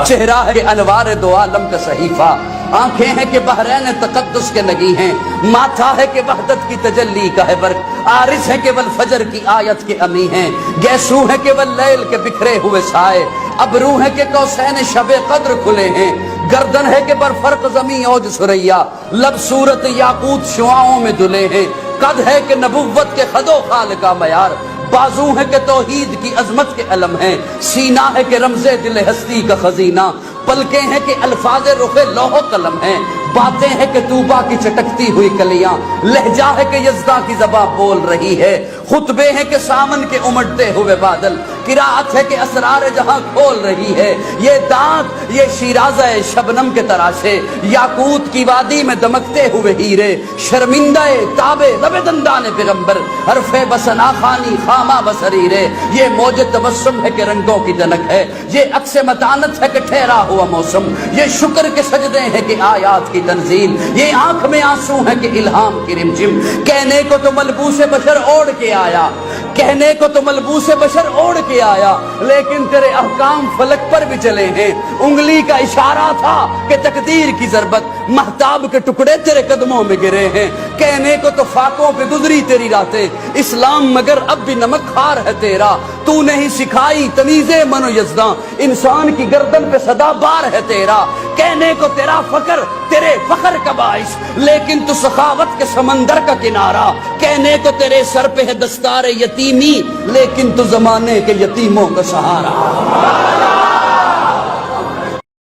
چہرہ ہے انوار دو عالم کا صحیفہ، آنکھیں ہیں کہ بحرین تقدس کے نگی ہیں، ماتھا ہے کہ وحدت کی تجلی کا ہے برق، عارض ہے کہ والفجر کی آیت کے امی ہیں، گیسو ہے کہ واللیل کے بکھرے ہوئے سائے، ابرو ہے کہ قوسین شب قدر کھلے ہیں، گردن ہے کہ برفرق زمین اوج سریا، لب صورت یاقوت شعاؤں میں دلے ہیں، قد ہے کہ نبوت کے خد و خال کا معیار، بازو ہے کہ توحید کی عظمت کے علم ہیں، سینہ ہے کہ رمز دل ہستی کا خزینہ، پلکیں ہیں کہ الفاظ رخ لوح و قلم ہیں، باتیں ہیں کہ طوبا کی چٹکتی ہوئی کلیاں، لہجہ ہے کہ یزداں کی زبان بول رہی ہے، خطبے ہیں کہ سامن کے امڑتے ہوئے بادل، قرات ہے کہ اسرار جہاں کھول رہی ہے، یہ دانت یہ شیرازہ شبنم کے تراشے، یاقوت کی وادی میں دمکتے ہوئے ہیرے، شرمندہ تابے لب دندان پیغمبر، حرف بسنا خانی خامہ بصریرے، یہ موج تبسم ہے کہ رنگوں کی جنک ہے، یہ عکس متانت ہے کہ ٹھہرا ہوا موسم، یہ شکر کے سجدے ہیں کہ آیات کی تنزیل، یہ آنکھ میں آنسو ہے کہ الہام کی رمجم، کہنے کو تو ملبوس بشر اوڑھ کے آیا، کہنے کو تو ملبوس بشر اوڑھ کے آیا، لیکن تیرے احکام فلک پر بھی چلے ہیں، انگلی کا اشارہ تھا کہ تقدیر کی ضربت، مہتاب کے ٹکڑے تیرے قدموں میں گرے ہیں، کہنے کو تو فاقوں پہ گزری تیری راتیں، اسلام مگر اب بھی نمک خار ہے تیرا، تو نہیں سکھائی تمیز من و یزداں، انسان کی گردن پہ صدا بار ہے تیرا، کہنے کو تیرا فقر تیرے فخر کا باعث، لیکن تو سخاوت کے سمندر کا کنارہ، کہنے کو تیرے سر پہ ہے دستار یتیمی، لیکن تو زمانے کے یتیموں کا سہارا۔